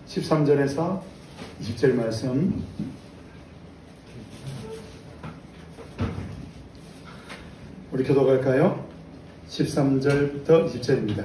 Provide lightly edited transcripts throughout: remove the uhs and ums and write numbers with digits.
13절에서 20절 말씀. 우리 교도갈까요? 13절부터 20절입니다.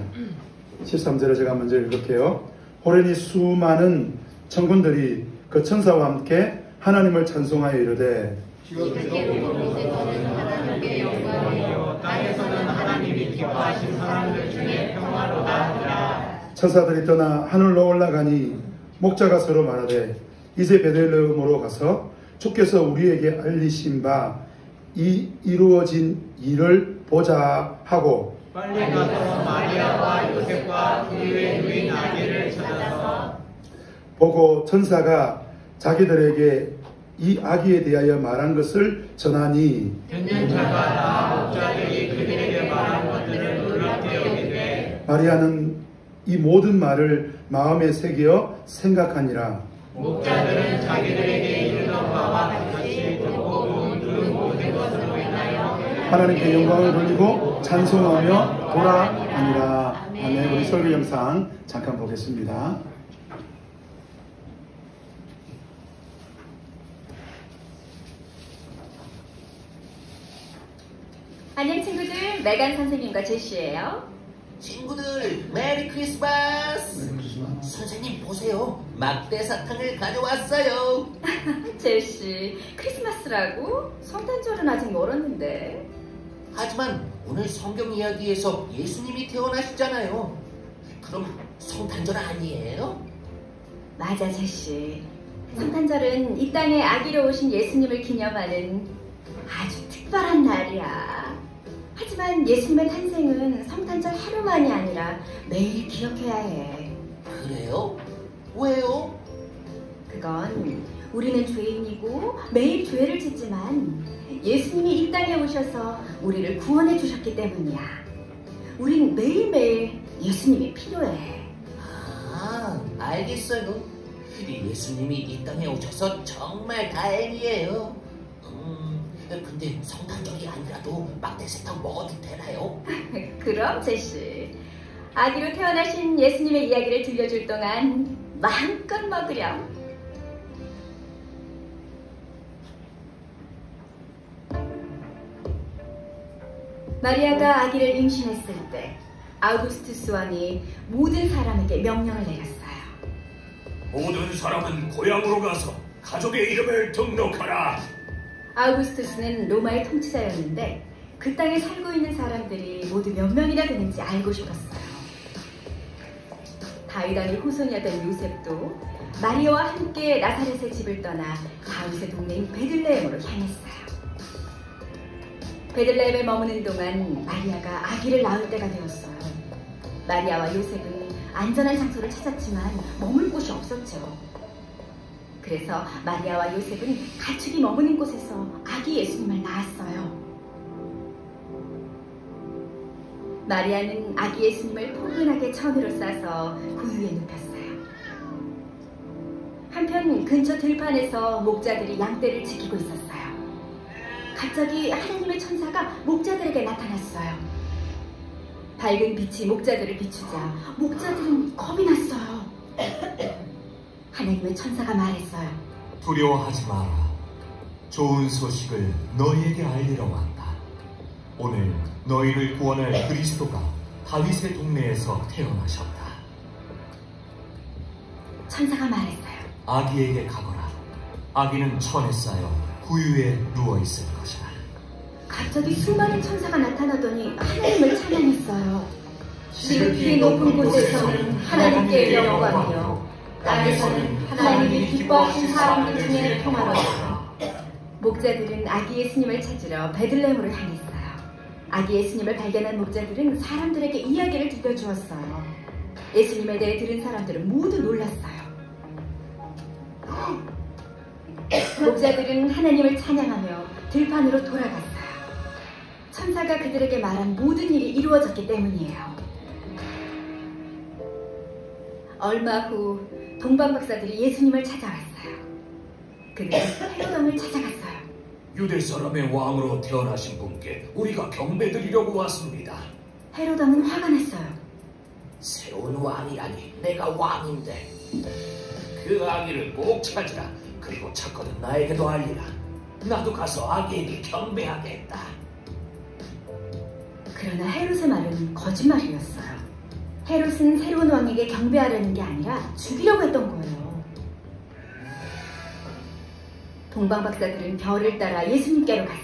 13절에 제가 먼저 읽을게요. 호련히 수많은 천군들이 그 천사와 함께 하나님을 찬송하여 이르되 하나님께 영광이요 땅에서는 하나님이 기뻐하신 사람들 중에 평화로다 하니라. 천사들이 떠나 하늘로 올라가니 목자가 서로 말하되 이제 베들레헴으로 가서 주께서 우리에게 알리신 바 이 이루어진 일을 보자 하고 빨리 가서 마리아와 요셉과 그의 누인 아기를 찾아서 보고 천사가 자기들에게 이 아기에 대하여 말한 것을 전하니 듣는 자가 다 목자들이 그들에게 말한 것들을 놀랍게 여기되 마리아는 이 모든 말을 마음에 새겨 생각하니라. 목자들은 자기들에게 이르던 바와 같이 듣고 본 그 모든 것으로 인하여 하나님께 영광을 돌리고 찬송하며 돌아가니라. 아멘. 우리 설교 영상 잠깐 보겠습니다. 안녕 친구들, 메간 선생님과 제시예요. 친구들 메리 크리스마스! 선생님 보세요, 막대 사탕을 가져왔어요. 제시, 크리스마스라고? 성탄절은 아직 멀었는데. 하지만 오늘 성경 이야기에서 예수님이 태어나시잖아요. 그럼 성탄절 아니에요? 맞아 제시. 성탄절은 이 땅에 아기로 오신 예수님을 기념하는 아주 특별한 날이야. 하지만 예수님의 탄생은 성탄절 하루만이 아니라 매일 기억해야 해. 그래요? 왜요? 그건 우리는 죄인이고 매일 죄를 짓지만 예수님이 이 땅에 오셔서 우리를 구원해 주셨기 때문이야. 우린 매일매일 예수님이 필요해. 아, 알겠어요. 예수님이 이 땅에 오셔서 정말 다행이에요. 근데 성탄절이 아니라도 막대 사탕 먹어도 되나요? 그럼 제시, 아기로 태어나신 예수님의 이야기를 들려줄 동안 마음껏 먹으렴. 마리아가 아기를 임신했을 때 아우구스투스 왕이 모든 사람에게 명령을 내렸어요. 모든 사람은 고향으로 가서 가족의 이름을 등록하라. 아우구스투스는 로마의 통치자였는데 그 땅에 살고 있는 사람들이 모두 몇 명이나 되는지 알고 싶었어요. 다윗왕의 후손이었던 요셉도 마리아와 함께 나사렛의 집을 떠나 다윗의 동네인 베들레헴으로 향했어요. 베들레헴에 머무는 동안 마리아가 아기를 낳을 때가 되었어요. 마리아와 요셉은 안전한 장소를 찾았지만 머물 곳이 없었죠. 그래서 마리아와 요셉은 가축이 머무는 곳에서 아기 예수님을 낳았어요. 마리아는 아기 예수님을 포근하게 천으로 싸서 구유에 눕혔어요. 한편 근처 들판에서 목자들이 양떼를 지키고 있었어요. 갑자기 하나님의 천사가 목자들에게 나타났어요. 밝은 빛이 목자들을 비추자 목자들은 겁이 났어요. 하나님의 천사가 말했어요. 두려워하지 마라. 좋은 소식을 너희에게 알리러 왔다. 오늘 너희를 구원할 그리스도가 다윗의 동네에서 태어나셨다. 천사가 말했어요. 아기에게 가거라. 아기는 천에 쌓여 구유에 누워있을 것이다. 갑자기 수많은 천사가 나타나더니 하나님을 찬양했어요. 지극히 높은 곳에서는 하나님께 영광이요 땅에서는 하나님이 기뻐하신 사람들 중에 평화로다. 목자들은 아기 예수님을 찾으러 베들레헴으로 향했어요. 아기 예수님을 발견한 목자들은 사람들에게 이야기를 들려주었어요. 예수님에 대해 들은 사람들은 모두 놀랐어요. 목자들은 하나님을 찬양하며 들판으로 돌아갔어요. 천사가 그들에게 말한 모든 일이 이루어졌기 때문이에요. 얼마 후 동방박사들이 예수님을 찾아왔어요. 그들은 헤로당을 찾아갔어요. 유대 사람의 왕으로 태어나신 분께 우리가 경배드리려고 왔습니다. 헤로당은 화가 났어요. 새로운 왕이라니. 내가 왕인데. 그 아기를 꼭 찾으라. 그리고 찾거든 나에게도 알리라. 나도 가서 아기에게 경배하겠다. 그러나 헤롯의 말은 거짓말이었어요. 헤롯은 새로운 왕에게 경배하려는 게 아니라 죽이려고 했던 거예요. 동방박사들은 별을 따라 예수님께로 갔어요.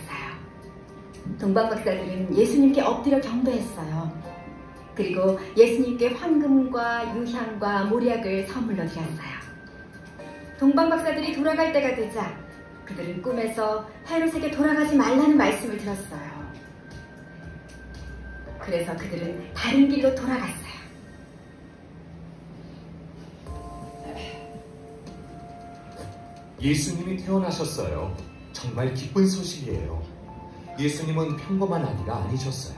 동방박사들은 예수님께 엎드려 경배했어요. 그리고 예수님께 황금과 유향과 모략을 선물로 드렸어요. 동방박사들이 돌아갈 때가 되자 그들은 꿈에서 헤롯에게 돌아가지 말라는 말씀을 들었어요. 그래서 그들은 다른 길로 돌아갔어요. 예수님이 태어나셨어요. 정말 기쁜 소식이에요. 예수님은 평범한 아기가 아니셨어요.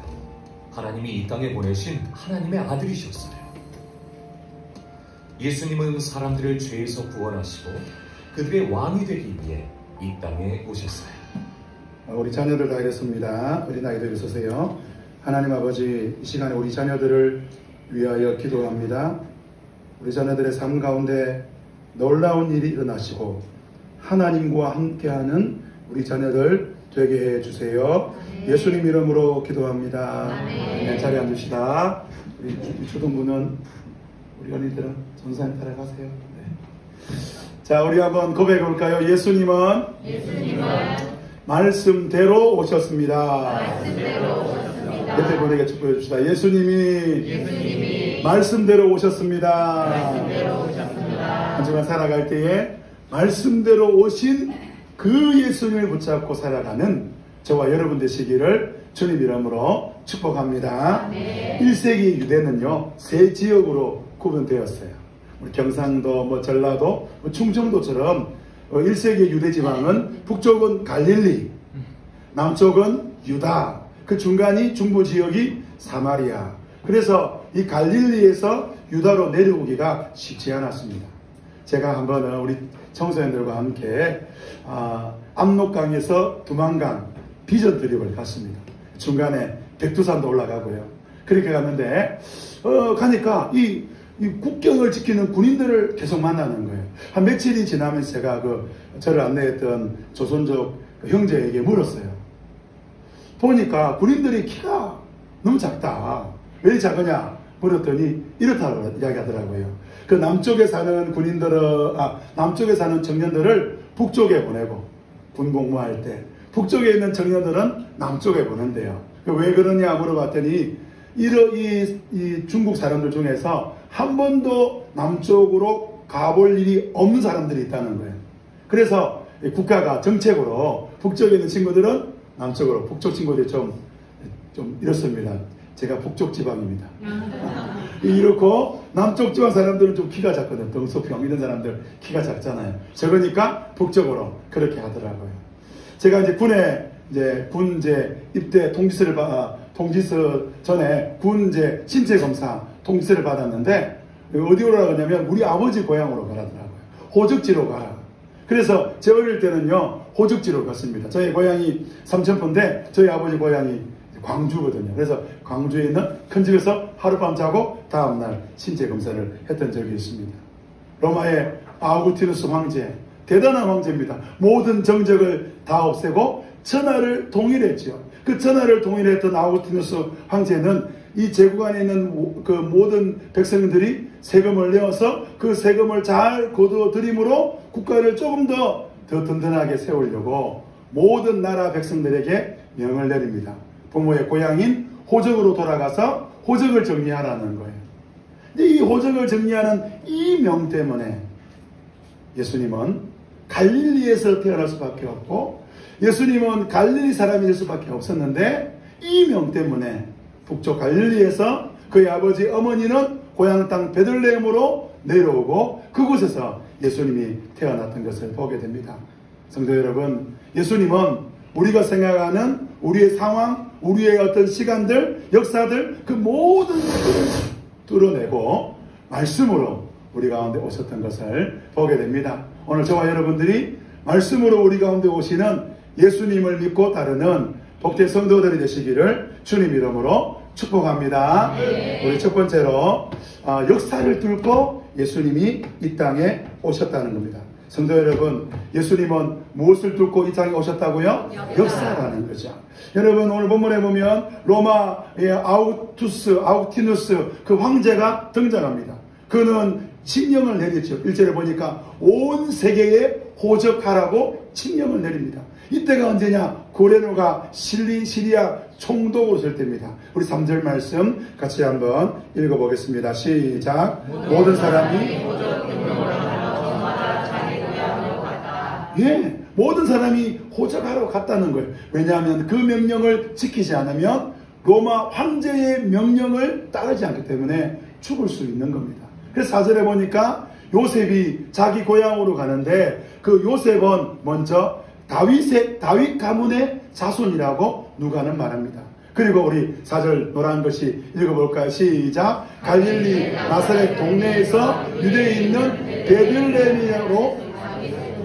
하나님이 이 땅에 보내신 하나님의 아들이셨어요. 예수님은 사람들을 죄에서 구원하시고 그들의 왕이 되기 위해 이 땅에 오셨어요. 우리 자녀들 다 이랬습니다. 어린 아이들 있으세요. 하나님 아버지, 이 시간에 우리 자녀들을 위하여 기도합니다. 우리 자녀들의 삶 가운데 놀라운 일이 일어나시고 하나님과 함께하는 우리 자녀들 되게 해주세요. 예수님 이름으로 기도합니다. 네, 자리에 앉으시다. 우리 초등부는 우리 어린이들은 전사님 따라가세요. 네. 자, 우리 한번 고백해 볼까요? 예수님은 말씀대로 오셨습니다. 옆에 분에게 축복해 줍시다. 예수님이 말씀대로 오셨습니다. 하지만 살아갈 때에 말씀대로 오신 그 예수님을 붙잡고 살아가는 저와 여러분 되시기를 주님 이름으로 축복합니다. 1세기 유대는요, 세 지역으로 구분되었어요. 우리 경상도, 전라도, 충청도처럼 1세기 유대 지방은 북쪽은 갈릴리, 남쪽은 유다, 그 중간이 중부 지역이 사마리아. 그래서 이 갈릴리에서 유다로 내려오기가 쉽지 않았습니다. 제가 한번 우리 청소년들과 함께 압록강에서 두만강 비전 트립을 갔습니다. 중간에 백두산도 올라가고요. 그렇게 갔는데 가니까 이 국경을 지키는 군인들을 계속 만나는 거예요. 한 며칠이 지나면서 제가 저를 안내했던 조선족 형제에게 물었어요. 보니까 군인들이 키가 너무 작다. 왜 작으냐 물었더니 이렇다고 이야기하더라고요. 그 남쪽에 사는 남쪽에 사는 청년들을 북쪽에 보내고 군 공무할 때 북쪽에 있는 청년들은 남쪽에 보낸대요. 왜 그러냐 물어봤더니 이 중국 사람들 중에서 한 번도 남쪽으로 가볼 일이 없는 사람들이 있다는 거예요. 그래서 국가가 정책으로 북쪽에 있는 친구들은 남쪽으로, 북쪽 친구들이 좀 이렇습니다. 제가 북쪽 지방입니다. 이렇고 남쪽 지방 사람들은 좀 키가 작거든. 등소평 이런 사람들 키가 작잖아요. 적으니까 북쪽으로 그렇게 하더라고요. 제가 이제 군 입대 통지서 전에 군 신체 검사 통지서를 받았는데 어디로 가냐면 우리 아버지 고향으로 가라더라고요. 호적지로 가라. 그래서 제 어릴 때는요 호적지로 갔습니다. 저희 고향이 삼천포인데 저희 아버지 고향이 광주거든요. 그래서 광주에 있는 큰 집에서 하룻밤 자고 다음날 신체 검사를 했던 적이 있습니다. 로마의 아우구스티누스 황제, 대단한 황제입니다. 모든 정적을 다 없애고 천하를 통일했죠. 그 천하를 통일했던 아우구스티누스 황제는 이 제국 안에 있는 그 모든 백성들이 세금을 내어서 그 세금을 잘 거두어들임으로 국가를 조금 더 든든하게 세우려고 모든 나라 백성들에게 명을 내립니다. 부모의 고향인 호적으로 돌아가서 호적을 정리하라는 거예요. 이 호적을 정리하는 이 명 때문에 예수님은 갈릴리에서 태어날 수밖에 없고 예수님은 갈릴리 사람이 될 수밖에 없었는데 이 명 때문에 북쪽 갈릴리에서 그의 아버지 어머니는 고향 땅 베들레헴으로 내려오고 그곳에서 예수님이 태어났던 것을 보게 됩니다. 성도 여러분, 예수님은 우리가 생각하는 우리의 상황, 우리의 어떤 시간들, 역사들 그 모든 것들을 뚫어내고 말씀으로 우리 가운데 오셨던 것을 보게 됩니다. 오늘 저와 여러분들이 말씀으로 우리 가운데 오시는 예수님을 믿고 따르는 복된 성도들이 되시기를 주님 이름으로 축복합니다. 우리 첫 번째로 역사를 뚫고 예수님이 이 땅에 오셨다는 겁니다. 성도 여러분, 예수님은 무엇을 뚫고 이 땅에 오셨다고요? 역사라는 거죠. 여러분, 오늘 본문에 보면 로마의 아우티누스 그 황제가 등장합니다. 그는 칙령을 내렸죠. 1절에 보니까 온 세계에 호적하라고 칙령을 내립니다. 이때가 언제냐? 고레노가 시리아 총독으로 설 때입니다. 우리 3절 말씀 같이 한번 읽어보겠습니다. 시작. 모든 사람이 모든 사람이 호적하러 갔다는 거예요. 왜냐하면 그 명령을 지키지 않으면 로마 황제의 명령을 따르지 않기 때문에 죽을 수 있는 겁니다. 그래서 4절에 보니까 요셉이 자기 고향으로 가는데 그 요셉은 먼저 다윗 가문의 자손이라고 누가는 말합니다. 그리고 우리 4절 노란 것이 읽어볼까요? 시작. 갈릴리 나사렛 동네에서 유대에 있는 베들레헴으로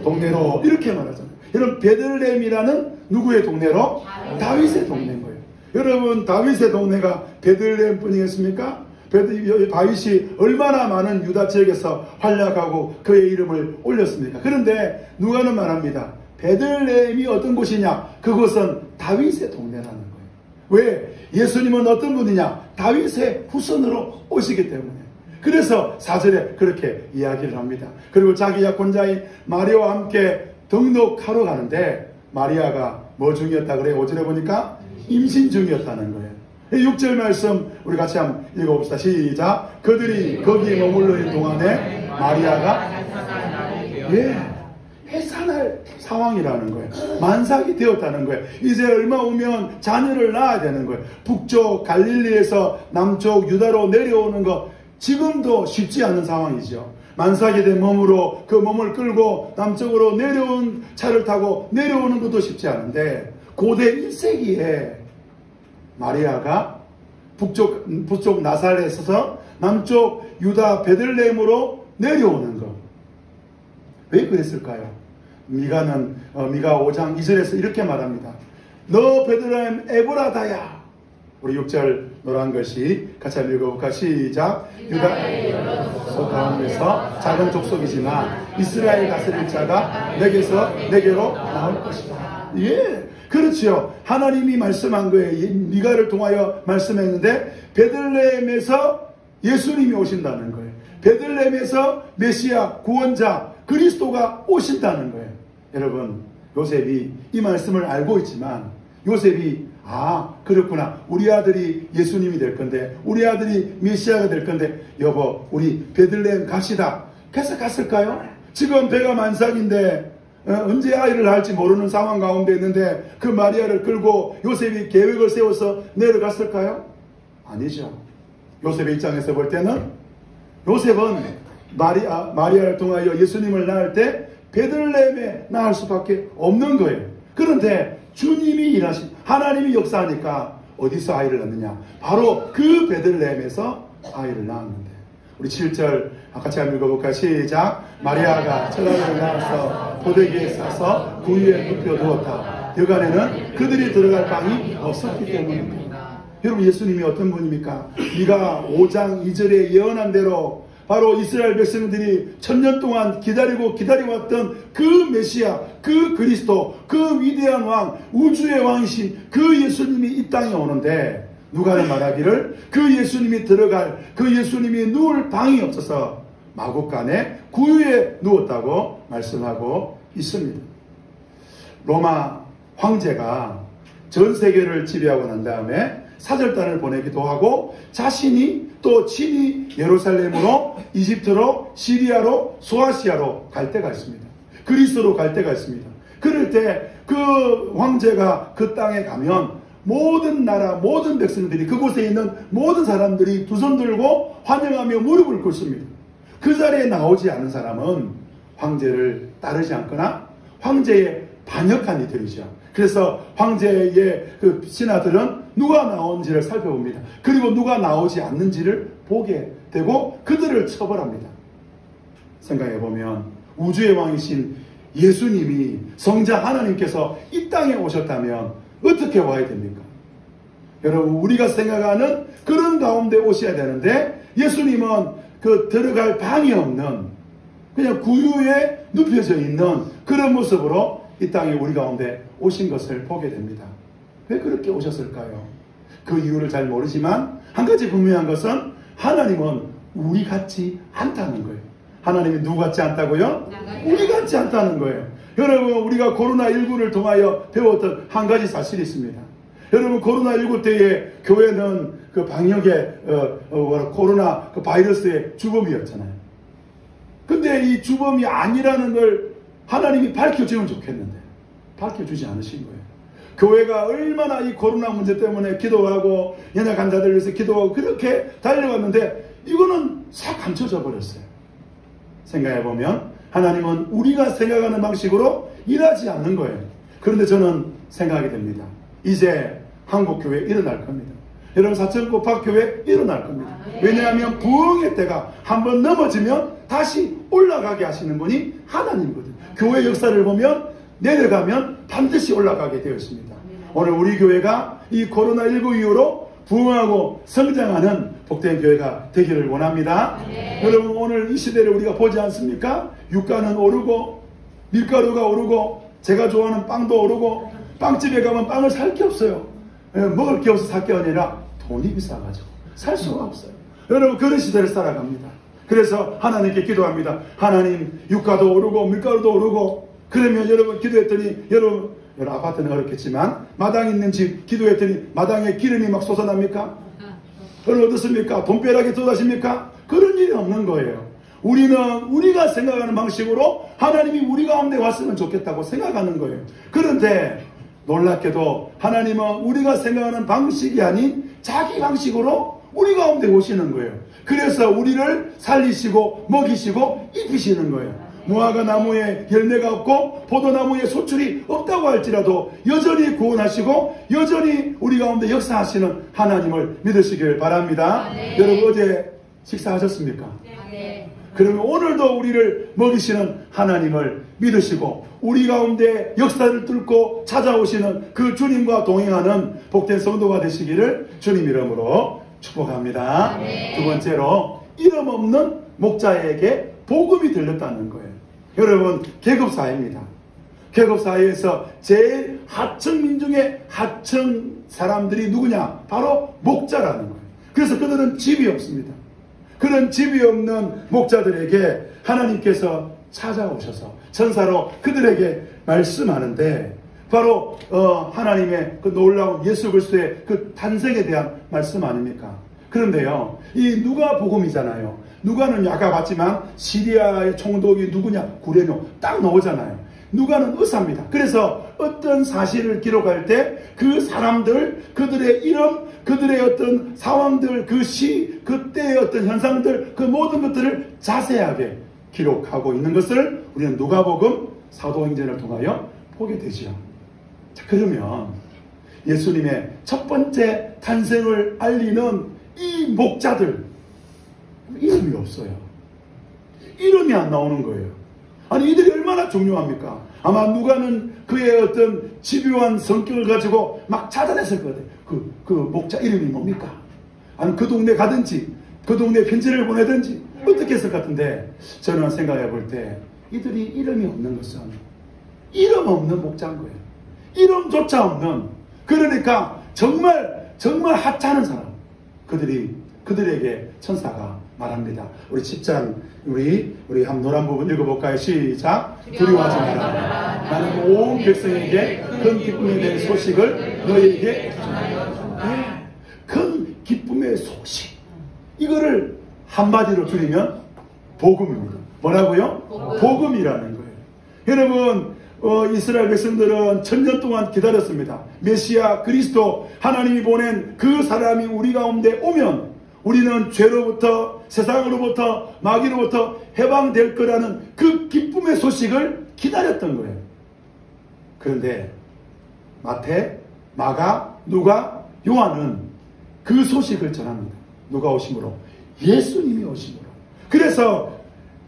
동네로 이렇게 말하잖아요. 여러분, 베들레헴이라는 누구의 동네로? 다윗의 동네인 거예요. 여러분, 다윗의 동네가 베들레헴 뿐이겠습니까? 다윗이 얼마나 많은 유다 지역에서 활약하고 그의 이름을 올렸습니까? 그런데 누가는 말합니다. 베들레헴이 어떤 곳이냐? 그곳은 다윗의 동네라는 거예요. 왜? 예수님은 어떤 분이냐? 다윗의 후손으로 오시기 때문에. 그래서 4절에 그렇게 이야기를 합니다. 그리고 자기 약혼자인 마리아와 함께 등록하러 가는데 마리아가 뭐 중이었다 그래요? 5절에 보니까 임신 중이었다는 거예요. 6절 말씀 우리 같이 한번 읽어봅시다. 시작. 그들이 거기 머물러 있는 동안에 마리아가 해산할 상황이라는 거예요. 만삭이 되었다는 거예요. 이제 얼마 후면 자녀를 낳아야 되는 거예요. 북쪽 갈릴리에서 남쪽 유다로 내려오는 것 지금도 쉽지 않은 상황이죠. 만삭이 된 몸으로 그 몸을 끌고 남쪽으로 내려온 차를 타고 내려오는 것도 쉽지 않은데 고대 1세기에 마리아가 북쪽 나사렛에서 남쪽 유다 베들레헴으로 내려오는 것. 왜 그랬을까요? 미가 5장 2절에서 이렇게 말합니다. 너 베들레헴 에브라다야. 우리 6절 노란 글씨 같이 한번 읽어볼까? 시작. 유다의 여러 족속 가운데서 작은 족속이지만 이스라엘 다스릴 자가 내게로 나올 것이다. 그렇지요. 하나님이 말씀한 거예요. 미가를 통하여 말씀했는데 베들레헴에서 예수님이 오신다는 거예요. 베들레헴에서 메시아 구원자 그리스도가 오신다는 거예요. 여러분, 요셉이 이 말씀을 알고 있지만 요셉이 그렇구나. 우리 아들이 예수님이 될 건데 우리 아들이 메시아가 될 건데 여보 우리 베들레헴 갑시다. 그래서 갔을까요? 지금 배가 만삭인데 언제 아이를 낳을지 모르는 상황 가운데 있는데 그 마리아를 끌고 요셉이 계획을 세워서 내려갔을까요? 아니죠. 요셉의 입장에서 볼 때는 요셉은 마리아를 통하여 예수님을 낳을 때 베들레헴에 낳을 수밖에 없는 거예요. 그런데 주님이 일하신 하나님이 역사하니까 어디서 아이를 낳느냐? 바로 그 베들레헴에서 아이를 낳았는데 우리 7절 같이 한번 읽어볼까요? 시작. 마리아가 처자를 낳아서 포대기에 싸서 구유에 눕혀 두었다. 여간에는 그들이 들어갈 방이 없었기 때문입니다. 여러분, 예수님이 어떤 분입니까? 미가 5장 2절에 예언한 대로 바로 이스라엘 백성들이 1000년 동안 기다려왔던 그 메시아, 그 그리스도, 그 위대한 왕, 우주의 왕이신 그 예수님이 이 땅에 오는데 누가는 말하기를 그 예수님이 그 예수님이 누울 방이 없어서 마구간에 구유에 누웠다고 말씀하고 있습니다. 로마 황제가 전 세계를 지배하고 난 다음에 사절단을 보내기도 하고 자신이 또 친히 예루살렘으로 이집트로 시리아로 소아시아로 갈 때가 있습니다. 그리스로 갈 때가 있습니다. 그럴 때 그 황제가 그 땅에 가면 모든 나라 모든 백성들이 그곳에 있는 모든 사람들이 두 손 들고 환영하며 무릎을 꿇습니다. 그 자리에 나오지 않은 사람은 황제를 따르지 않거나 황제의 반역한 이들이죠. 그래서 황제의 그 신하들은 누가 나오는지를 살펴봅니다. 그리고 누가 나오지 않는지를 보게 되고 그들을 처벌합니다. 생각해보면 우주의 왕이신 예수님이 성자 하나님께서 이 땅에 오셨다면 어떻게 와야 됩니까? 여러분, 우리가 생각하는 그런 가운데 오셔야 되는데, 예수님은 그 들어갈 방이 없는 그냥 구유에 눕혀져 있는 그런 모습으로 이 땅에 우리 가운데 오신 것을 보게 됩니다. 왜 그렇게 오셨을까요? 그 이유를 잘 모르지만 한 가지 분명한 것은 하나님은 우리 같지 않다는 거예요. 하나님이 누구 같지 않다고요? 우리 같지 않다는 거예요. 여러분, 우리가 코로나19를 통하여 배웠던 한 가지 사실이 있습니다. 여러분, 코로나19 때에 교회는 그 방역의 코로나 그 바이러스의 주범이었잖아요. 근데 이 주범이 아니라는 걸 하나님이 밝혀주면 좋겠는데 밝혀주지 않으신 거예요. 교회가 얼마나 이 코로나 문제 때문에 기도하고 연약 환자들을 위해서 기도하고 그렇게 달려갔는데 이거는 싹 감춰져 버렸어요. 생각해보면 하나님은 우리가 생각하는 방식으로 일하지 않는 거예요. 그런데 저는 생각하게 됩니다. 이제 한국교회 일어날 겁니다. 여러분, 사천고팍교회 일어날 겁니다. 왜냐하면 부흥의 때가 한번 넘어지면 다시 올라가게 하시는 분이 하나님이거든요. 교회 역사를 보면 내려가면 반드시 올라가게 되어 있습니다. 오늘 우리 교회가 이 코로나19 이후로 부흥하고 성장하는 복된 교회가 되기를 원합니다. 여러분, 오늘 이 시대를 우리가 보지 않습니까? 유가는 오르고 밀가루가 오르고 제가 좋아하는 빵도 오르고 빵집에 가면 빵을 살 게 없어요. 먹을 게 없어서 살 게 아니라 돈이 비싸가지고 살 수가 없어요. 여러분, 그런 시대를 살아갑니다. 그래서 하나님께 기도합니다. 하나님, 유가도 오르고 밀가루도 오르고 그러면 여러분 기도했더니 여러분 아파트는 어렵겠지만 마당 있는 집 기도했더니 마당에 기름이 막 솟아납니까? 여러분 어떻습니까? 돈벼락이 쏟아집니까? 그런 일이 없는 거예요. 우리는 우리가 생각하는 방식으로 하나님이 우리 가운데 왔으면 좋겠다고 생각하는 거예요. 그런데 놀랍게도 하나님은 우리가 생각하는 방식이 아닌 자기 방식으로 우리 가운데 오시는 거예요. 그래서 우리를 살리시고 먹이시고 입히시는 거예요. 무화과 나무에 열매가 없고 포도나무에 소출이 없다고 할지라도 여전히 구원하시고 여전히 우리 가운데 역사하시는 하나님을 믿으시길 바랍니다. 여러분, 어제 식사하셨습니까? 그러면 오늘도 우리를 먹이시는 하나님을 믿으시고 우리 가운데 역사를 뚫고 찾아오시는 그 주님과 동행하는 복된 성도가 되시기를 주님 이름으로 축복합니다. 두 번째로, 이름 없는 목자에게 복음이 들렸다는 거예요. 여러분, 계급사회입니다. 계급사회에서 제일 하층 민중의 하층 사람들이 누구냐? 바로 목자라는 거예요. 그래서 그들은 집이 없습니다. 그런 집이 없는 목자들에게 하나님께서 찾아오셔서 천사로 그들에게 말씀하는데 바로 하나님의 그 놀라운 예수 그리스도의 그 탄생에 대한 말씀 아닙니까? 그런데요, 이 누가복음이잖아요. 누가는 아까 봤지만 시리아의 총독이 누구냐? 구레뇨 딱 나오잖아요. 누가는 의사입니다. 그래서 어떤 사실을 기록할 때 그 사람들, 그들의 이름, 그들의 어떤 상황들, 그 시, 그때의 어떤 현상들, 그 모든 것들을 자세하게 기록하고 있는 것을 우리는 누가복음 사도행전을 통하여 보게 되죠. 자, 그러면 예수님의 첫 번째 탄생을 알리는 이 목자들, 이름이 없어요. 이름이 안 나오는 거예요. 아니, 이들이 얼마나 중요합니까? 아마 누가는 그의 어떤 집요한 성격을 가지고 막 찾아냈을 것 같아요. 그 목자 이름이 뭡니까? 아니, 그 동네 가든지 그 동네에 편지를 보내든지 어떻게 했을 것 같은데, 저는 생각해 볼 때 이들이 이름이 없는 것은 이름 없는 목자인 거예요. 이름조차 없는, 그러니까 정말 하찮은 사람, 그들에게 천사가 말합니다. 우리 10장 우리 한 노란 부분 읽어볼까요? 시작. 두려워하지 마라. 나는 온 백성에게 큰 기쁨에 대한 소식을 너희에게 전하여. 큰 기쁨의 소식, 이거를 한마디로 줄이면 복음입니다. 뭐라고요? 복음이라는 거예요. 여러분, 이스라엘 백성들은 1000년 동안 기다렸습니다. 메시아 그리스도, 하나님이 보낸 그 사람이 우리 가운데 오면 우리는 죄로부터, 세상으로부터, 마귀로부터 해방될 거라는 그 기쁨의 소식을 기다렸던 거예요. 그런데 마태, 마가, 누가, 요한은 그 소식을 전합니다. 누가 오심으로? 예수님이 오심으로. 그래서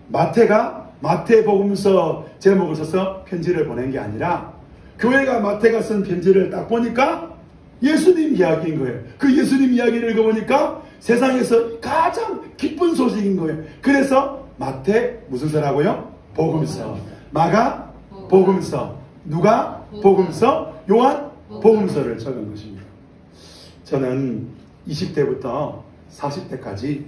마태가 마태복음서 제목을 써서 편지를 보낸 게 아니라, 교회가 마태가 쓴 편지를 딱 보니까 예수님 이야기인 거예요. 그 예수님 이야기를 읽어보니까 세상에서 가장 기쁜 소식인 거예요. 그래서 마태 무슨 서라고요? 복음서. 마가 복음서. 누가 복음서? 요한 복음서를 적은 것입니다. 저는 20대부터 40대까지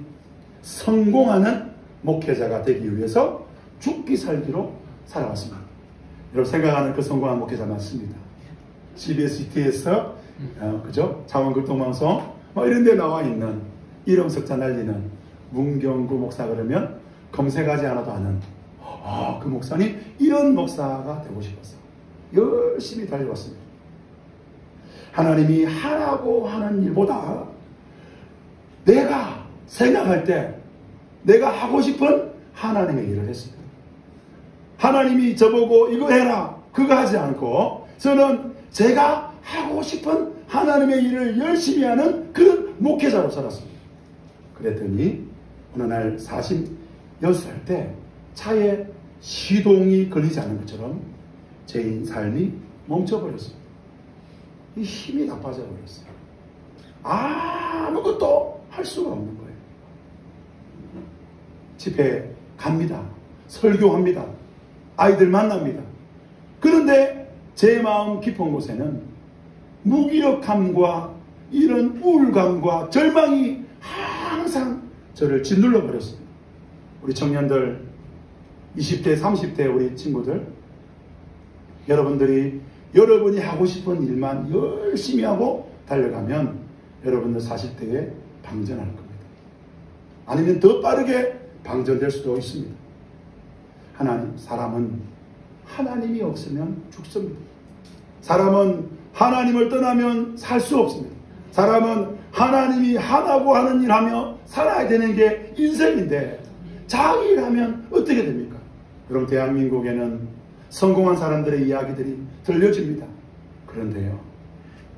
성공하는 목회자가 되기 위해서 죽기 살기로 살아왔습니다. 여러분 생각하는 그 성공한 목회자 맞습니다. CBS ET에서 그죠? 창원극동방송 뭐 이런 데 나와 있는 이름 석자 날리는 문경구 목사 그러면 검색하지 않아도 아는 그 목사님 이런 목사가 되고 싶었어요. 열심히 달려왔습니다. 하나님이 하라고 하는 일보다 내가 생각할 때 내가 하고 싶은 하나님의 일을 했습니다. 하나님이 저보고 이거 해라 그거 하지 않고 저는 제가 하고 싶은 하나님의 일을 열심히 하는 그런 목회자로 살았습니다. 그랬더니 어느 날 46살 때 차에 시동이 걸리지 않은 것처럼 제 삶이 멈춰버렸습니다. 이 힘이 나빠져 버렸어요. 아무것도 할 수가 없는 거예요. 집회 갑니다. 설교합니다. 아이들 만납니다. 그런데 제 마음 깊은 곳에는 무기력함과 이런 우울감과 절망이 항상 저를 짓눌러 버렸습니다. 우리 청년들 20대 30대 우리 친구들 여러분이 하고 싶은 일만 열심히 하고 달려가면 여러분들 40대에 방전할 겁니다. 아니면 더 빠르게 방전될 수도 있습니다. 사람은 하나님이 없으면 죽습니다. 사람은 하나님을 떠나면 살 수 없습니다. 사람은 하나님이 하라고 하는 일 하며 살아야 되는 게 인생인데 자기 일 하면 어떻게 됩니까? 그럼 대한민국에는 성공한 사람들의 이야기들이 들려집니다. 그런데요,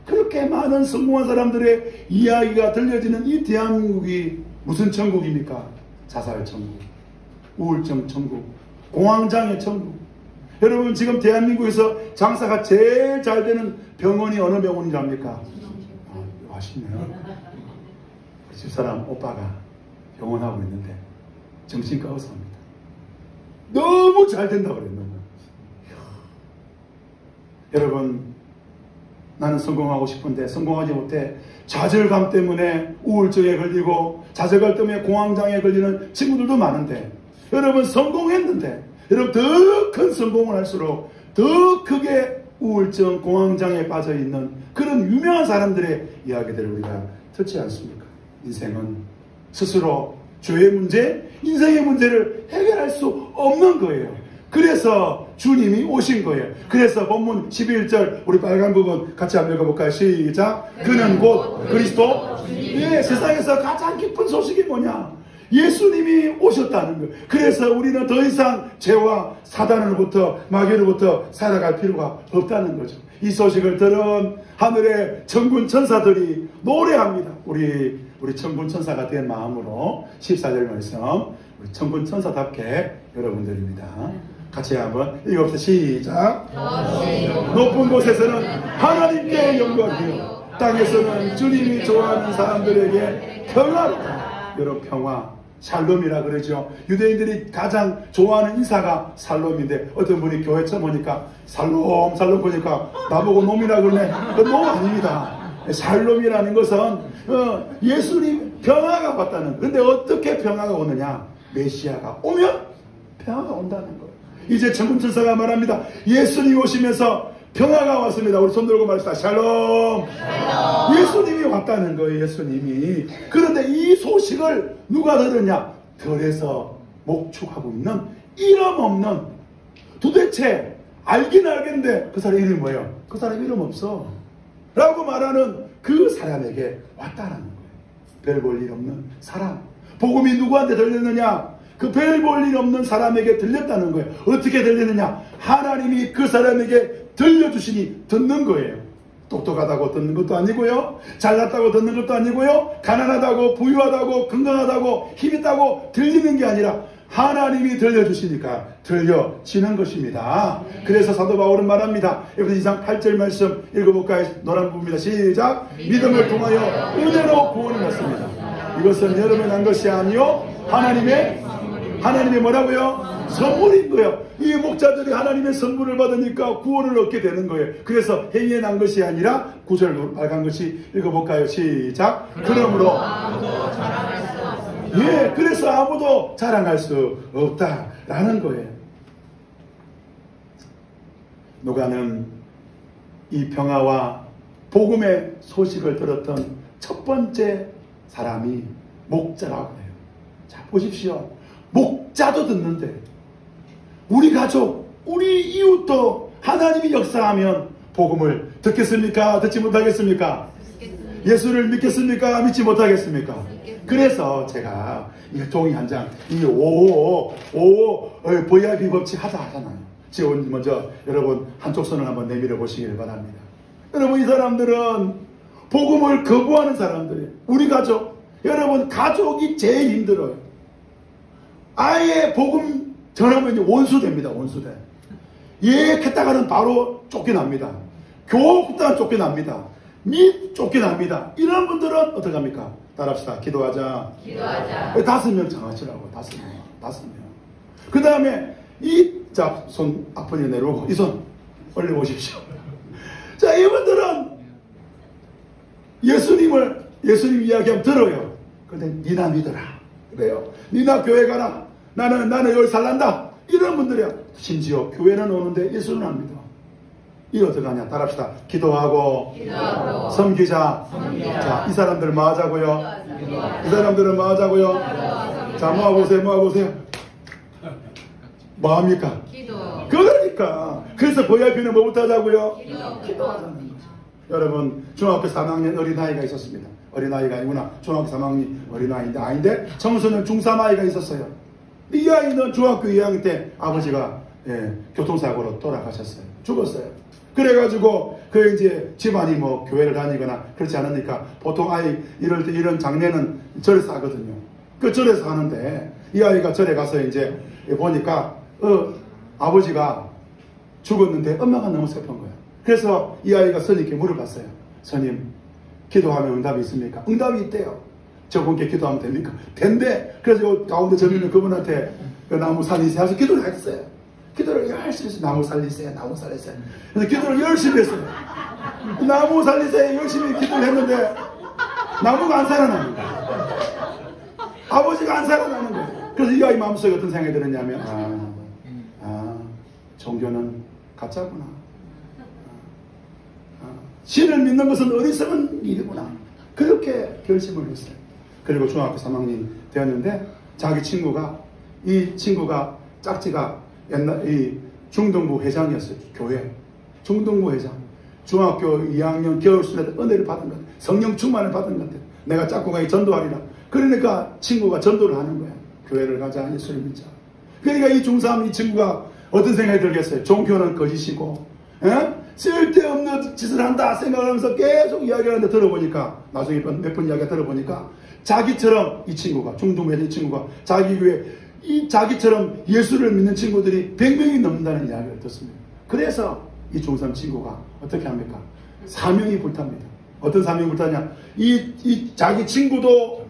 그렇게 많은 성공한 사람들의 이야기가 들려지는 이 대한민국이 무슨 천국입니까? 자살 천국, 우울증 천국, 공황장애 천국. 여러분 지금 대한민국에서 장사가 제일 잘 되는 병원이 어느 병원이랍니까? 아쉽네요. 집사람 오빠가 병원하고 있는데 정신과 의사입니다. 너무 잘 된다고 그래요. 너무. 여러분 나는 성공하고 싶은데 성공하지 못해 좌절감 때문에 우울증에 걸리고 좌절감 때문에 공황장애에 걸리는 친구들도 많은데 여러분 성공했는데 여러분 더 큰 성공을 할수록 더 크게 우울증, 공황장애에 빠져있는 그런 유명한 사람들의 이야기들을 우리가 듣지 않습니까? 인생은 스스로 죄의 문제, 인생의 문제를 해결할 수 없는 거예요. 그래서 주님이 오신 거예요. 그래서 본문 11절 우리 빨간 부분 같이 한번 읽어볼까요? 시작. 그는 곧 그리스도. 예, 세상에서 가장 기쁜 소식이 뭐냐? 예수님이 오셨다는 거예요. 그래서 우리는 더 이상 죄와 사단으로부터 마귀로부터 살아갈 필요가 없다는 거죠. 이 소식을 들은 하늘의 천군 천사들이 노래합니다. 우리 천군 천사가 된 마음으로 14절 말씀 우리 천군 천사답게 여러분들입니다. 같이 한번 읽어봅시다. 시작. 높은 곳에서는 하나님께 영광이요 땅에서는 주님이 좋아하는 사람들에게 평화로다. 여러분 평화 샬롬이라 그러죠. 유대인들이 가장 좋아하는 인사가 샬롬인데 어떤 분이 교회 처음 오니까 샬롬 보니까 나보고 놈이라 그러네. 그 놈 아닙니다. 샬롬이라는 것은 예수님 평화가 왔다는 거예요. 그런데 어떻게 평화가 오느냐? 메시아가 오면 평화가 온다는 거예요. 이제 천군천사가 말합니다. 예수님이 오시면서 평화가 왔습니다. 우리 손 들고 말합시다. 샬롬. 예수님이 왔다는 거예요. 예수님이. 그런데 이 소식을 누가 들었냐? 들에서 목축하고 있는 이름 없는 도대체 알긴 알겠는데 그 사람 이름이 뭐예요? 그 사람 이름 없어 라고 말하는 그 사람에게 왔다라는 거예요. 별 볼 일 없는 사람. 복음이 누구한테 들렸느냐? 그 별 볼 일 없는 사람에게 들렸다는 거예요. 어떻게 들렸느냐? 하나님이 그 사람에게 들려주시니 듣는 거예요. 똑똑하다고 듣는 것도 아니고요. 잘났다고 듣는 것도 아니고요. 가난하다고 부유하다고 건강하다고 힘있다고 들리는 게 아니라 하나님이 들려주시니까 들려지는 것입니다. 그래서 사도 바울은 말합니다. 에베소 2장 8절 말씀 읽어볼까요? 노란 부분입니다. 시작. 믿음을 통하여 은혜로 구원을 얻습니다. 이것은 여러분이 난 것이 아니요 하나님의 뭐라고요? 선물인 거예요. 이 목자들이 하나님의 선물을 받으니까 구원을 얻게 되는 거예요. 그래서 행위에 난 것이 아니라 9절 빨간 것이 읽어볼까요? 시작. 그러므로 그래서 아무도 자랑할 수 없다라는 거예요. 누가는 이 평화와 복음의 소식을 들었던 첫 번째 사람이 목자라고 해요. 자, 보십시오. 목자도 듣는데 우리 가족, 우리 이웃도 하나님이 역사하면 복음을 듣겠습니까? 듣지 못하겠습니까? 예수를 믿겠습니까? 믿지 못하겠습니까? 그래서 제가 이 종이 한 장, 이 555 VIP 법칙 하잖아요. 지금 먼저 여러분 한쪽 손을 한번 내밀어 보시길 바랍니다. 여러분, 이 사람들은 복음을 거부하는 사람들이에요. 우리 가족, 여러분 가족이 제일 힘들어요. 아예 복음 전하면 원수됩니다. 원수돼. 했다가는 바로 쫓겨납니다. 교회했다가 쫓겨납니다. 쫓겨납니다. 이런 분들은 어떻게 합니까? 따라합시다. 기도하자. 5명 정하시라고. 5명. 그 다음에 자, 손 앞으로 내려오고 이 손 올려보십시오. 자, 이분들은 예수님 이야기하면 들어요. 근데 니나 믿어라. 그래요. 니나 교회 가라. 나는 여기 살란다. 이런 분들이야. 심지어 교회는 오는데 예수는 안 믿어. 이 어떻게 하냐? 따라합시다. 기도하고 섬기자. 자, 이 사람들 뭐 하자고요? 이 사람들은 뭐 하자고요? 자, 뭐 하고세요? 뭐 합니까? 그러니까. 그래서 VIP는 뭐부터 하자고요? 기도하자는 거죠. 여러분, 중학교 3학년 어린아이가 있었습니다. 어린아이가 아니구나. 중학교 3학년 어린아이인데, 아닌데, 청소년 중3 아이가 있었어요. 이 아이는 중학교 2학년 때 아버지가 교통사고로 돌아가셨어요. 죽었어요. 그래가지고 이제 집안이 뭐 교회를 다니거나 그렇지 않으니까 보통 아이 이럴 때 이런 장례는 절에서 하거든요. 그 절에서 하는데 이 아이가 절에 가서 이제 보니까 아버지가 죽었는데 엄마가 너무 슬픈 거야. 그래서 이 아이가 스님께 물어봤어요. 스님, 기도하면 응답이 있습니까? 응답이 있대요. 저분께 기도하면 됩니까? 된대. 그래서 가운데 저기는 그분한테 나무 살리세요 해서 기도를 했어요. 기도를 열심히 했어요. 나무 살리세요. 그래서 기도를 열심히 했어요. 나무 살리세요. 열심히 기도를 했는데 나무가 안 살아나는 거예요. 아버지가 안 살아나는 거예요. 그래서 이 아이 마음속에 어떤 생각이 들었냐면 종교는 가짜구나. 신을 믿는 것은 어리석은 일이구나. 그렇게 결심을 했어요. 그리고 중학교 3학년 되었는데 이 친구가 짝지가 옛날 이 중등부 회장이었어요. 교회 중등부 회장. 중학교 2학년 겨울수련회 때 은혜를 받은 것 같아요. 성령 충만을 받은 것 같아요. 내가 짝꿍에게 전도하리라. 그러니까 친구가 전도를 하는 거야. 교회를 가자. 예수를 믿자. 그러니까 이 중3 이 친구가 어떤 생각이 들겠어요? 종교는 거짓이고 쓸데없는 짓을 한다 생각하면서 계속 이야기하는데 들어보니까 나중에 몇 번 이야기가 들어보니까 자기처럼 이 친구가 중등부의 이 친구가 자기 교회 자기처럼 예수를 믿는 친구들이 100명이 넘는다는 이야기를 듣습니다. 그래서 이 중3 친구가 어떻게 합니까? 사명이 불탑니다. 어떤 사명이 불타냐? 이 자기 친구도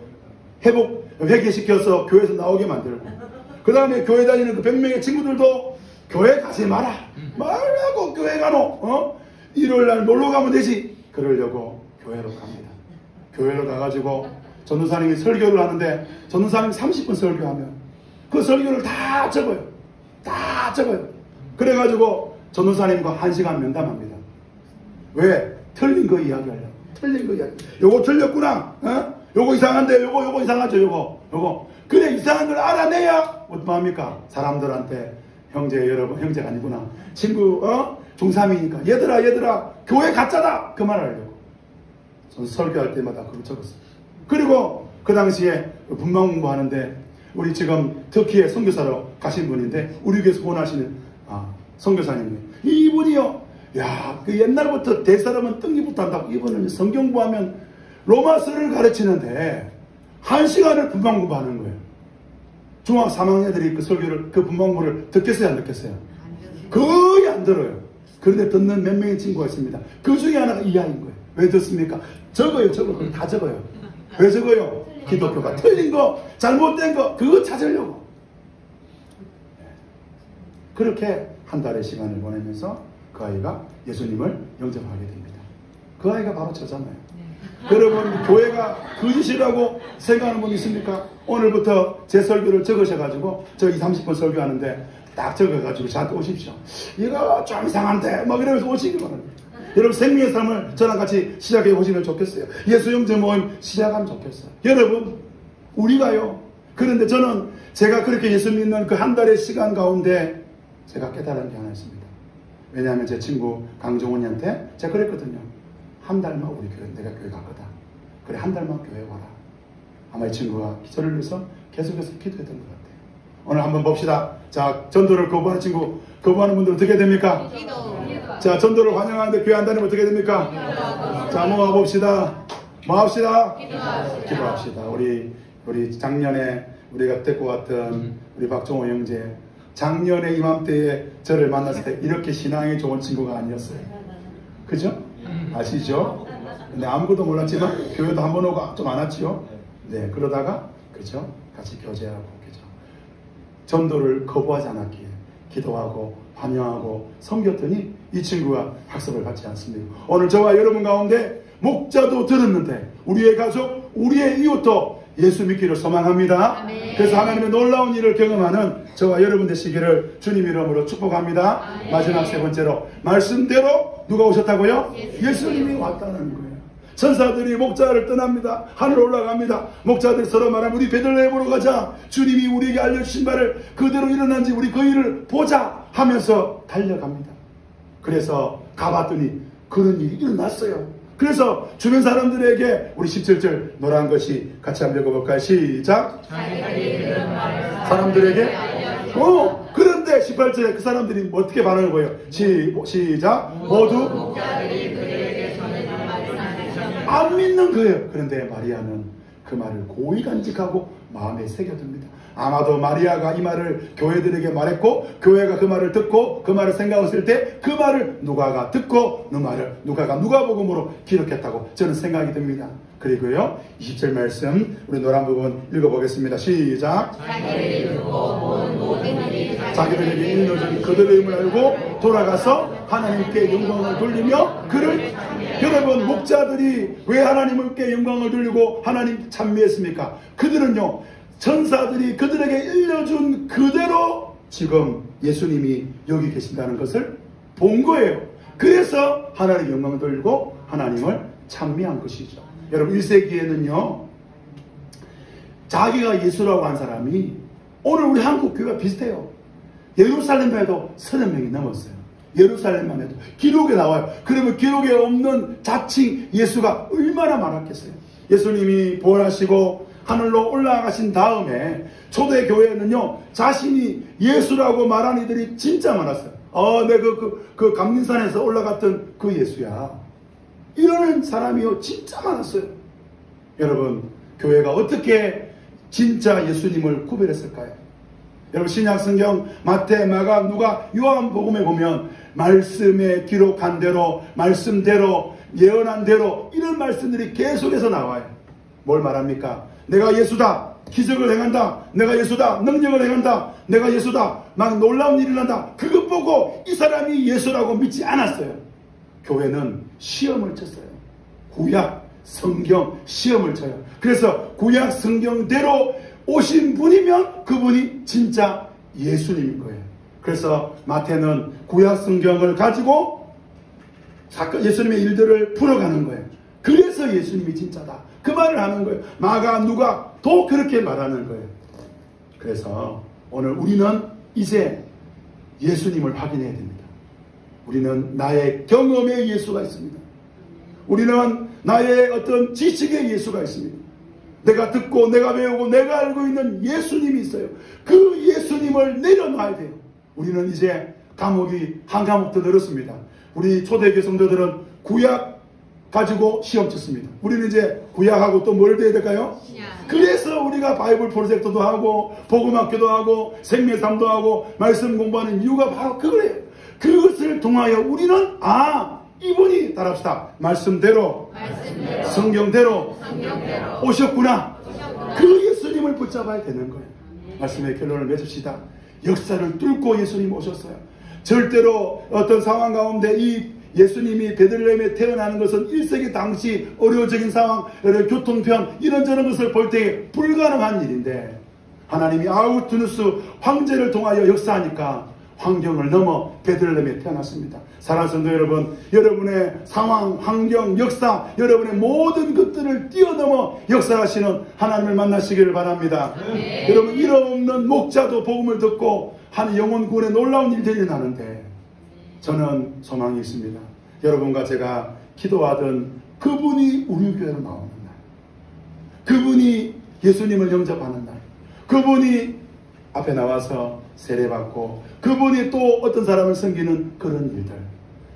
회개시켜서 교회에서 나오게 만들고 그 다음에 교회 다니는 그 100명의 친구들도 교회 가지 마라. 말라고 교회 가노? 일요일날 놀러 가면 되지. 그러려고 교회로 갑니다. 교회로 가가지고 전도사님이 설교를 하는데 전도사님이 30분 설교하면 그 설교를 다 적어요. 그래가지고 전도사님과 1시간 면담합니다. 왜? 틀린 거 이야기하려고. 요거 틀렸구나. 요거 이상한데 요거 이상하죠. 요거. 그래, 이상한 걸 알아내야 어떡합니까? 사람들한테 여러분, 형제가 아니구나. 친구, 중3이니까. 얘들아, 교회 가짜다! 그 말 하려고. 저는 설교할 때마다 그걸 적었어요. 그리고 그 당시에 분방 공부하는데, 우리 지금 터키에 선교사로 가신 분인데, 우리 교회에서 후원하시는, 선교사님이에요. 이분이요, 그 옛날부터 대사람은 뜬기부터 한다고, 이분은 성경 공부하면 로마서를 가르치는데, 1시간을 분방 공부하는 거예요. 중학 3학년 애들이 그 설교를, 그 분방부를 듣겠어요, 안 듣겠어요? 거의 안 들어요. 그런데 듣는 몇 명의 친구가 있습니다. 그 중에 하나가 이 아이인 거예요. 왜 듣습니까? 적어요. 그걸 다 적어요. 왜 적어요? 기독교가 틀린 거, 잘못된 거, 그거 찾으려고. 그렇게 한 달의 시간을 보내면서 그 아이가 예수님을 영접하게 됩니다. 그 아이가 바로 저잖아요. 여러분, 교회가 거짓이라고 생각하는 분 있습니까? 오늘부터 제 설교를 적으셔가지고 저 20, 30분 설교하는데 딱 적어가지고 저한테 오십시오. 이거 좀 이상한데 막 이러면서 오시기 바랍니다. 여러분, 생명의 삶을 저랑 같이 시작해 보시면 좋겠어요. 예수 영접 모임 시작하면 좋겠어요. 여러분, 우리가요. 그런데 저는 제가 그렇게 예수 믿는 그 한 달의 시간 가운데 제가 깨달은 게 하나 있습니다. 왜냐하면 제 친구 강종원이한테 제가 그랬거든요. 한 달만 우리 교회, 내가 교회 갔거든. 그래, 한 달만 교회 와라. 아마 이 친구가 저를 위해서 계속해서 기도했던 것 같아요. 오늘 한번 봅시다. 자, 전도를 거부하는 친구, 거부하는 분들 어떻게 됩니까? 자, 전도를 환영하는데 교회 안 다니면 어떻게 됩니까? 자, 모아 봅시다. 뭐 합시다? 기도합시다. 우리 작년에 우리가 데리고 왔던 우리 박종호 형제, 작년에 이맘때에 저를 만났을 때 이렇게 신앙이 좋은 친구가 아니었어요. 그죠? 아시죠? 근데 아무것도 몰랐지만 교회도 한 번 오고 좀 안 왔지요? 네, 그러다가 그죠? 같이 교제하고 그죠? 전도를 거부하지 않았기에 기도하고 환영하고 섬겼더니 이 친구가 학습을 받지 않습니다. 오늘 저와 여러분 가운데 목자도 들었는데 우리의 가족, 우리의 이웃도 예수 믿기를 소망합니다. 아멘. 그래서 하나님의 놀라운 일을 경험하는 저와 여러분 되시기를 주님 이름으로 축복합니다. 아멘. 마지막 세 번째로 말씀대로 누가 오셨다고요? 예수님이 왔다는 거예요. 천사들이 목자를 떠납니다. 하늘 올라갑니다. 목자들 서로 말하면 우리 베들레헴으로 가자. 주님이 우리에게 알려주신 바를 그대로 일어난지 우리 그 일을 보자 하면서 달려갑니다. 그래서 가봤더니 그런 일이 일어났어요. 그래서 주변 사람들에게 우리 17절 노란 것이 같이 한번 읽어볼까요? 시작. 사람들에게 그런데 18절에 그 사람들이 어떻게 반응을 보여요? 시작. 모두 안 믿는 거예요. 그런데 마리아는 그 말을 고이 간직하고 마음에 새겨둡니다. 아마도 마리아가 이 말을 교회들에게 말했고 교회가 그 말을 듣고 그 말을 생각했을 때 그 말을 누가가 듣고 그 말을 누가가 누가복음으로 기록했다고 저는 생각이 듭니다. 그리고요 20절 말씀 우리 노란 부분 읽어보겠습니다. 시작. 자기들에게 일러준 그들의 힘을 알고 돌아가서 하나님께 영광을 돌리며 그를 여러분 목자들이 왜 하나님께 영광을 돌리고 하나님 찬미했습니까? 그들은요 천사들이 그들에게 일러준 그대로 지금 예수님이 여기 계신다는 것을 본 거예요. 그래서 하나님 영광을 돌리고 하나님을 찬미한 것이죠. 여러분 1세기에는요 자기가 예수라고 한 사람이 오늘 우리 한국 교회가 비슷해요. 예루살렘에도 30명이 넘었어요. 예루살렘만 해도 기록에 나와요. 그러면 기록에 없는 자칭 예수가 얼마나 많았겠어요. 예수님이 부활하시고 하늘로 올라가신 다음에 초대교회는요 자신이 예수라고 말하는 이들이 진짜 많았어요. 내 감림산에서 올라갔던 그 예수야 이러는 사람이요 진짜 많았어요. 여러분 교회가 어떻게 진짜 예수님을 구별했을까요? 여러분 신약성경 마태, 마가, 누가, 요한복음에 보면 말씀에 기록한 대로 말씀대로 예언한 대로 이런 말씀들이 계속해서 나와요. 뭘 말합니까? 내가 예수다. 기적을 행한다. 내가 예수다. 능력을 행한다. 내가 예수다. 막 놀라운 일이 일어난다. 그것 보고 이 사람이 예수라고 믿지 않았어요. 교회는 시험을 쳤어요. 구약, 성경 시험을 쳐요. 그래서 구약 성경대로 오신 분이면 그분이 진짜 예수님인 거예요. 그래서 마태는 구약 성경을 가지고 예수님의 일들을 풀어가는 거예요. 그래서 예수님이 진짜다. 그 말을 하는 거예요. 마가, 누가 또 그렇게 말하는 거예요. 그래서 오늘 우리는 이제 예수님을 확인해야 됩니다. 우리는 나의 경험의 예수가 있습니다. 우리는 나의 어떤 지식의 예수가 있습니다. 내가 듣고 내가 배우고 내가 알고 있는 예수님이 있어요. 그 예수님을 내려놔야 돼요. 우리는 이제 과목이 한 과목 더 늘었습니다. 우리 초대교회 성도들은 구약 가지고 시험 쳤습니다. 우리는 이제 구약하고 또 뭘 돼야 될까요? 그래서 우리가 바이블 프로젝트도 하고 복음학교도 하고 생매삼도 하고 말씀 공부하는 이유가 바로 그거예요. 그것을 통하여 우리는 이분이 따라합시다. 말씀대로 성경대로 오셨구나. 그 예수님을 붙잡아야 되는 거예요. 말씀의 결론을 맺읍시다. 역사를 뚫고 예수님 오셨어요. 절대로 어떤 상황 가운데 이 예수님이 베들레헴에 태어나는 것은 1세기 당시 의료적인 상황, 교통편 이런저런 것을 볼 때 불가능한 일인데 하나님이 아우투누스 황제를 통하여 역사하니까 환경을 넘어 베들레헴에 태어났습니다. 사랑하는 성도 여러분, 여러분의 상황, 환경, 역사, 여러분의 모든 것들을 뛰어넘어 역사하시는 하나님을 만나시기를 바랍니다. 여러분, 이름 없는 목자도 복음을 듣고 한 영혼 구원의 놀라운 일들이 나는데 저는 소망이 있습니다. 여러분과 제가 기도하던 그분이 우리 교회로 나오는 날, 그분이 예수님을 영접하는 날, 그분이 앞에 나와서 세례받고 그분이 또 어떤 사람을 섬기는 그런 일들,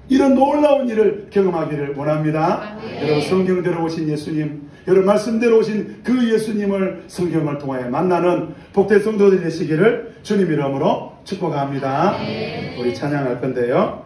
이런 놀라운 일을 경험하기를 원합니다. 여러분, 성경대로 오신 예수님, 여러분 말씀대로 오신 그 예수님을 성경을 통하여 만나는 복된 성도들이 되시기를 주님 이름으로 축복합니다. 우리 찬양할 건데요.